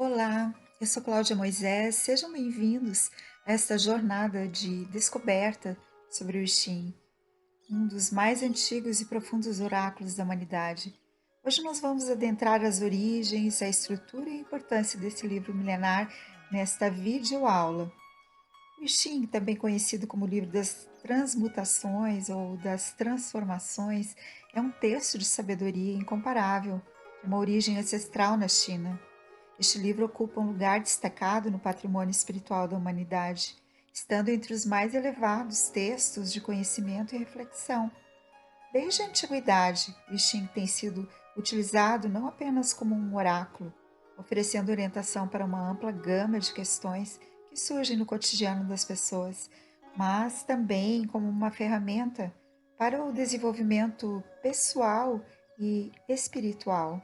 Olá, eu sou Cláudia Moisés. Sejam bem-vindos a esta jornada de descoberta sobre o Xing, um dos mais antigos e profundos oráculos da humanidade. Hoje nós vamos adentrar as origens, a estrutura e a importância desse livro milenar nesta videoaula. O Xing, também conhecido como livro das transmutações ou das transformações, é um texto de sabedoria incomparável, de uma origem ancestral na China. Este livro ocupa um lugar destacado no patrimônio espiritual da humanidade, estando entre os mais elevados textos de conhecimento e reflexão. Desde a antiguidade, o I Ching tem sido utilizado não apenas como um oráculo, oferecendo orientação para uma ampla gama de questões que surgem no cotidiano das pessoas, mas também como uma ferramenta para o desenvolvimento pessoal e espiritual.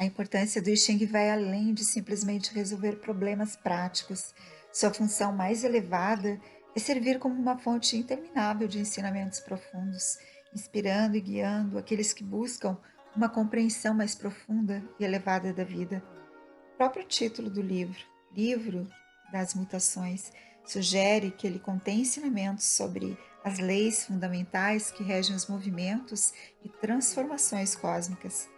A importância do I Ching vai além de simplesmente resolver problemas práticos. Sua função mais elevada é servir como uma fonte interminável de ensinamentos profundos, inspirando e guiando aqueles que buscam uma compreensão mais profunda e elevada da vida. O próprio título do livro, Livro das Mutações, sugere que ele contém ensinamentos sobre as leis fundamentais que regem os movimentos e transformações cósmicas.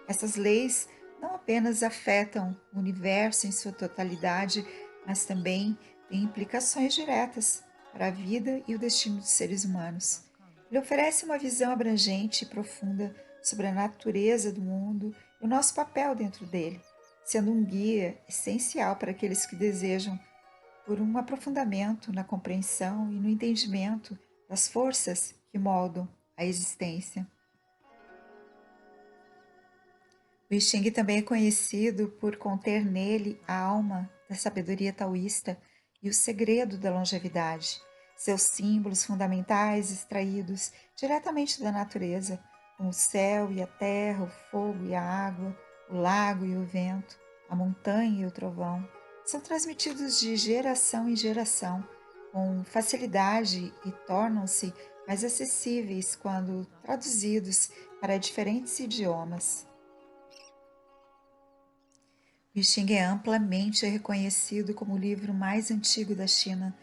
Essas leis não apenas afetam o universo em sua totalidade, mas também têm implicações diretas para a vida e o destino dos seres humanos. Ele oferece uma visão abrangente e profunda sobre a natureza do mundo e o nosso papel dentro dele, sendo um guia essencial para aqueles que desejam por um aprofundamento na compreensão e no entendimento das forças que moldam a existência. O I Ching também é conhecido por conter nele a alma da sabedoria taoísta e o segredo da longevidade, seus símbolos fundamentais extraídos diretamente da natureza, como o céu e a terra, o fogo e a água, o lago e o vento, a montanha e o trovão, são transmitidos de geração em geração com facilidade e tornam-se mais acessíveis quando traduzidos para diferentes idiomas. O I Ching é amplamente reconhecido como o livro mais antigo da China.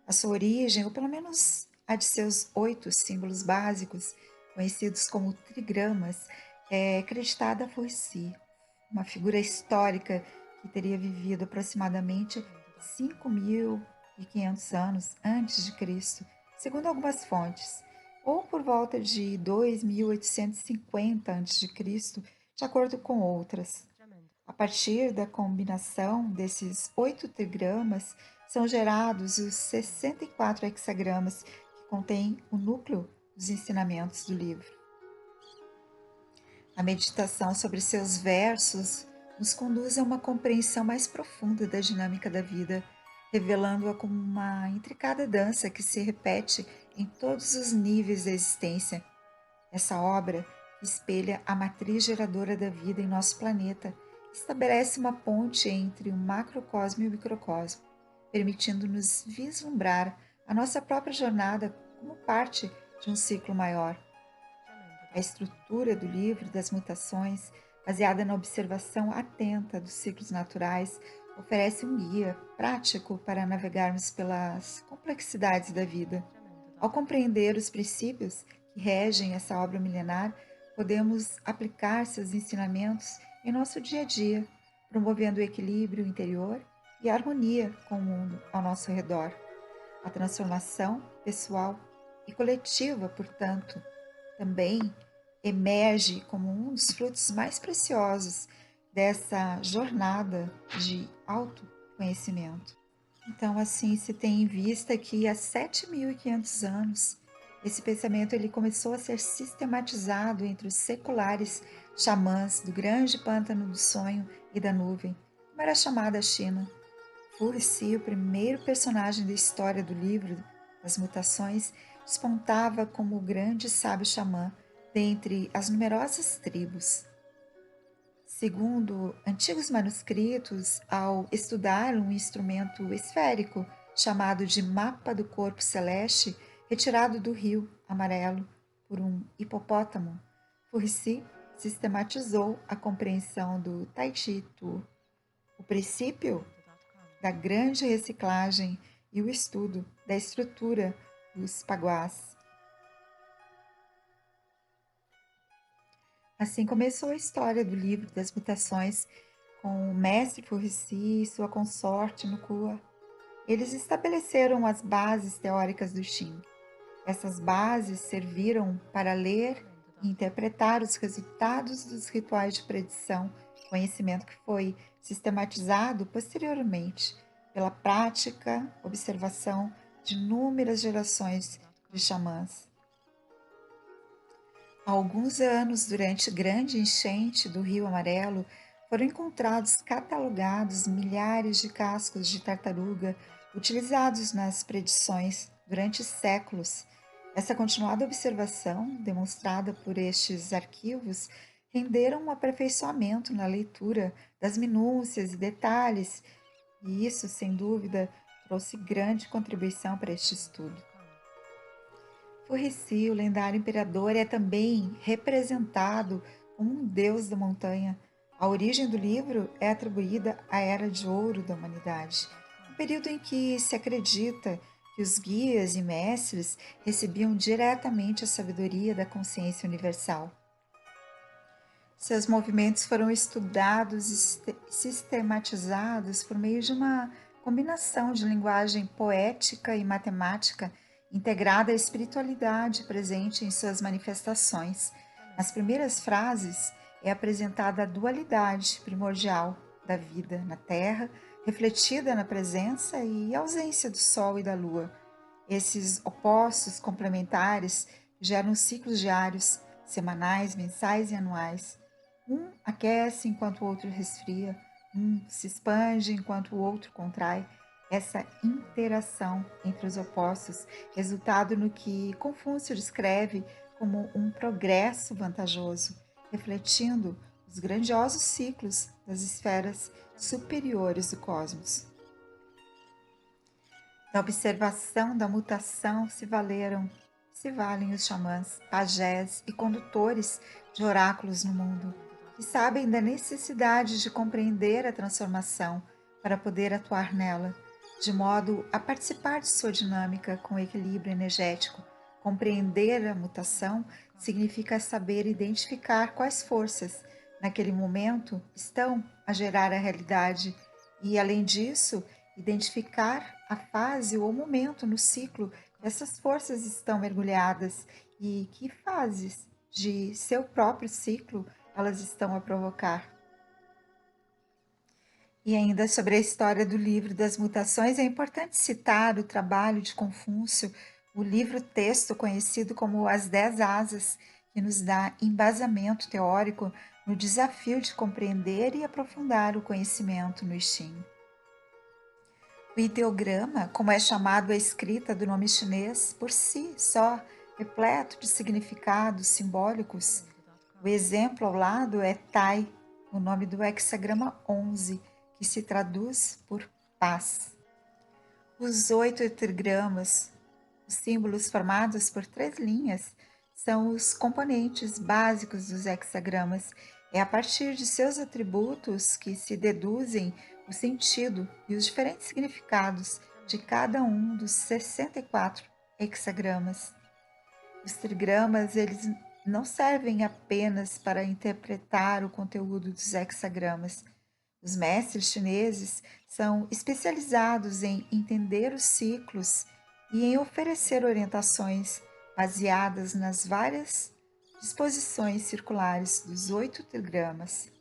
A sua origem, ou pelo menos a de seus 8 símbolos básicos, conhecidos como trigramas, é acreditada a Fu-Xi, uma figura histórica que teria vivido aproximadamente 5.500 anos antes de Cristo, segundo algumas fontes, ou por volta de 2.850 antes de Cristo, de acordo com outras. A partir da combinação desses 8 trigramas, são gerados os 64 hexagramas que contêm o núcleo dos ensinamentos do livro. A meditação sobre seus versos nos conduz a uma compreensão mais profunda da dinâmica da vida, revelando-a como uma intricada dança que se repete em todos os níveis da existência. Essa obra, que espelha a matriz geradora da vida em nosso planeta, estabelece uma ponte entre o macrocosmo e o microcosmo, permitindo-nos vislumbrar a nossa própria jornada como parte de um ciclo maior. A estrutura do livro das mutações, baseada na observação atenta dos ciclos naturais, oferece um guia prático para navegarmos pelas complexidades da vida. Ao compreender os princípios que regem essa obra milenar, podemos aplicar seus ensinamentos em nosso dia a dia, promovendo o equilíbrio interior e a harmonia com o mundo ao nosso redor. A transformação pessoal e coletiva, portanto, também emerge como um dos frutos mais preciosos dessa jornada de autoconhecimento. Então, assim, se tem em vista que há 7.500 anos, esse pensamento ele começou a ser sistematizado entre os seculares xamãs do grande pântano do sonho e da nuvem, como era chamada a China. Fu-Hsi, o primeiro personagem da história do livro das mutações, despontava como o grande sábio xamã dentre as numerosas tribos. Segundo antigos manuscritos, ao estudar um instrumento esférico chamado de Mapa do Corpo Celeste, retirado do Rio Amarelo por um hipopótamo, Fu-Hsi sistematizou a compreensão do Tai Chi Tu, princípio da grande reciclagem e o estudo da estrutura dos paguás. Assim começou a história do livro das mutações, com o mestre Furrici e sua consorte Nukua. Eles estabeleceram as bases teóricas do Shin. Essas bases serviram para ler e interpretar os resultados dos rituais de predição, conhecimento que foi sistematizado posteriormente pela prática, observação de inúmeras gerações de xamãs. Há alguns anos, durante grande enchente do Rio Amarelo, foram encontrados catalogados milhares de cascos de tartaruga utilizados nas predições durante séculos. Essa continuada observação, demonstrada por estes arquivos, renderam um aperfeiçoamento na leitura das minúcias e detalhes, e isso, sem dúvida, trouxe grande contribuição para este estudo. Furrici, o lendário imperador, é também representado como um deus da montanha. A origem do livro é atribuída à Era de Ouro da humanidade, um período em que se acredita que os guias e mestres recebiam diretamente a sabedoria da consciência universal. Seus movimentos foram estudados e sistematizados por meio de uma combinação de linguagem poética e matemática integrada à espiritualidade presente em suas manifestações. Nas primeiras frases é apresentada a dualidade primordial da vida na Terra, refletida na presença e ausência do Sol e da Lua. Esses opostos complementares geram ciclos diários, semanais, mensais e anuais. Um aquece enquanto o outro resfria, um se expande enquanto o outro contrai. Essa interação entre os opostos, resultado no que Confúcio descreve como um progresso vantajoso, refletindo os grandiosos ciclos das esferas superiores do cosmos. Da observação da mutação se valem os xamãs, pajés e condutores de oráculos no mundo, que sabem da necessidade de compreender a transformação para poder atuar nela, de modo a participar de sua dinâmica com equilíbrio energético. Compreender a mutação significa saber identificar quais forças, naquele momento, estão a gerar a realidade e, além disso, identificar a fase ou momento no ciclo que essas forças estão mergulhadas e que fases de seu próprio ciclo elas estão a provocar. E ainda sobre a história do livro das mutações, é importante citar o trabalho de Confúcio, o livro-texto conhecido como As 10 Asas, que nos dá embasamento teórico no desafio de compreender e aprofundar o conhecimento no I Ching. O ideograma, como é chamado a escrita do nome chinês, por si só, repleto de significados simbólicos. O exemplo ao lado é Tai, o nome do hexagrama 11, que se traduz por paz. Os 8 tetragramas, os símbolos formados por 3 linhas, são os componentes básicos dos hexagramas. É a partir de seus atributos que se deduzem o sentido e os diferentes significados de cada um dos 64 hexagramas. Os trigramas, eles não servem apenas para interpretar o conteúdo dos hexagramas. Os mestres chineses são especializados em entender os ciclos e em oferecer orientações baseadas nas várias disposições circulares dos 8 trigramas.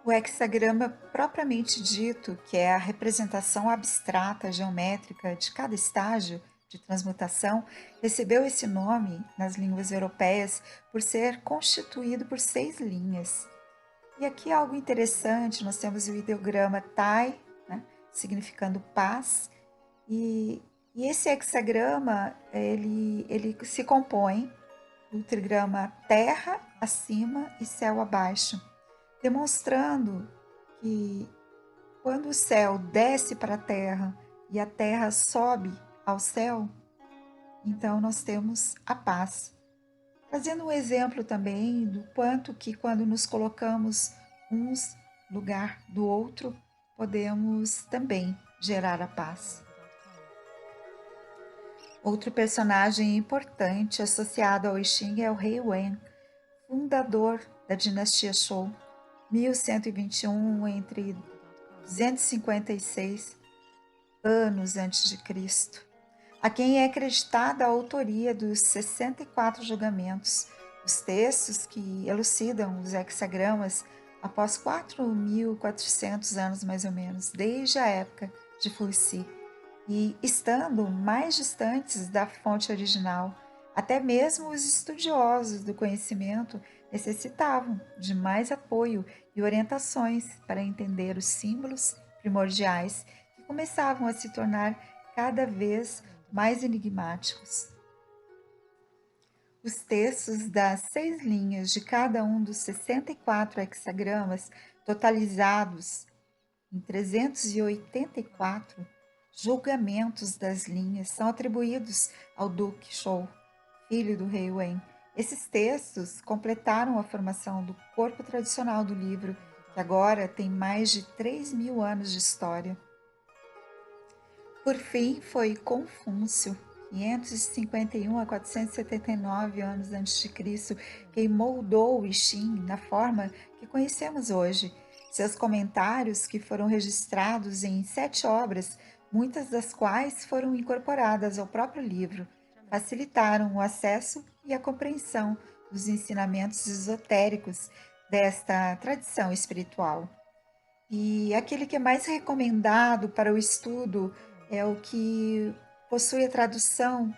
O hexagrama propriamente dito, que é a representação abstrata geométrica de cada estágio de transmutação, recebeu esse nome nas línguas europeias por ser constituído por 6 linhas. E aqui algo interessante, nós temos o ideograma Tai, né, significando paz, e esse hexagrama, ele se compõe do trigrama terra acima e céu abaixo, demonstrando que quando o céu desce para a terra e a terra sobe ao céu, então nós temos a paz. Trazendo um exemplo também do quanto que quando nos colocamos uns lugar do outro, podemos também gerar a paz. Outro personagem importante associado ao I Ching é o Rei Wen, fundador da dinastia Zhou, 1121 entre 256 anos antes de Cristo, a quem é acreditada a autoria dos 64 julgamentos, os textos que elucidam os hexagramas após 4.400 anos mais ou menos, desde a época de Fuxi, e estando mais distantes da fonte original. Até mesmo os estudiosos do conhecimento necessitavam de mais apoio e orientações para entender os símbolos primordiais que começavam a se tornar cada vez mais enigmáticos. Os textos das 6 linhas de cada um dos 64 hexagramas, totalizados em 384 julgamentos das linhas, são atribuídos ao Duque Zhou, filho do rei Wen. Esses textos completaram a formação do corpo tradicional do livro, que agora tem mais de 3.000 anos de história. Por fim, foi Confúcio, 551 a 479 anos antes de Cristo, quem moldou o I Ching na forma que conhecemos hoje. Seus comentários, que foram registrados em 7 obras, muitas das quais foram incorporadas ao próprio livro, facilitaram o acesso e a compreensão dos ensinamentos esotéricos desta tradição espiritual. E aquele que é mais recomendado para o estudo é o que possui a tradução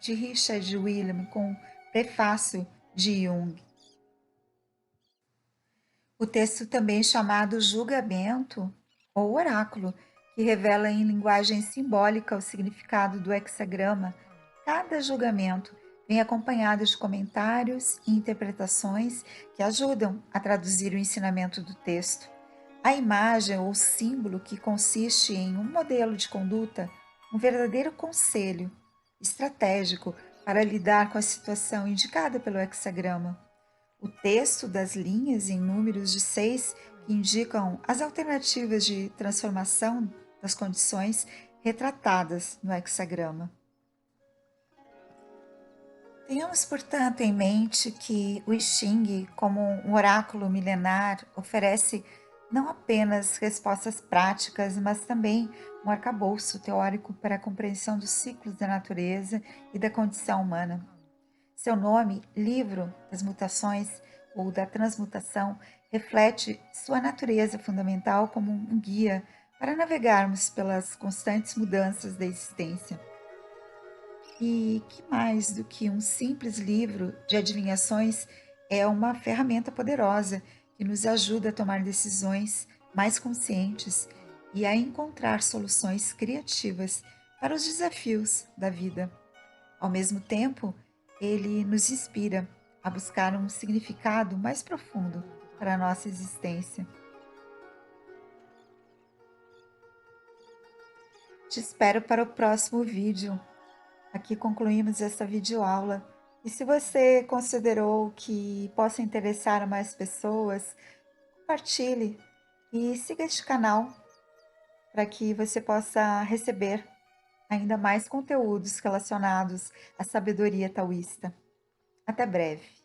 de Richard William com prefácio de Jung. O texto também chamado Julgamento ou Oráculo, que revela em linguagem simbólica o significado do hexagrama. Cada julgamento vem acompanhado de comentários e interpretações que ajudam a traduzir o ensinamento do texto. A imagem ou símbolo, que consiste em um modelo de conduta, um verdadeiro conselho estratégico para lidar com a situação indicada pelo hexagrama. O texto das linhas em números de 6 que indicam as alternativas de transformação das condições retratadas no hexagrama. Tenhamos, portanto, em mente que o I Ching, como um oráculo milenar, oferece não apenas respostas práticas, mas também um arcabouço teórico para a compreensão dos ciclos da natureza e da condição humana. Seu nome, Livro das Mutações ou da Transmutação, reflete sua natureza fundamental como um guia para navegarmos pelas constantes mudanças da existência. E que mais do que um simples livro de adivinhações, é uma ferramenta poderosa que nos ajuda a tomar decisões mais conscientes e a encontrar soluções criativas para os desafios da vida. Ao mesmo tempo, ele nos inspira a buscar um significado mais profundo para a nossa existência. Te espero para o próximo vídeo. Aqui concluímos essa videoaula. E se você considerou que possa interessar a mais pessoas, compartilhe e siga este canal para que você possa receber ainda mais conteúdos relacionados à sabedoria taoísta. Até breve!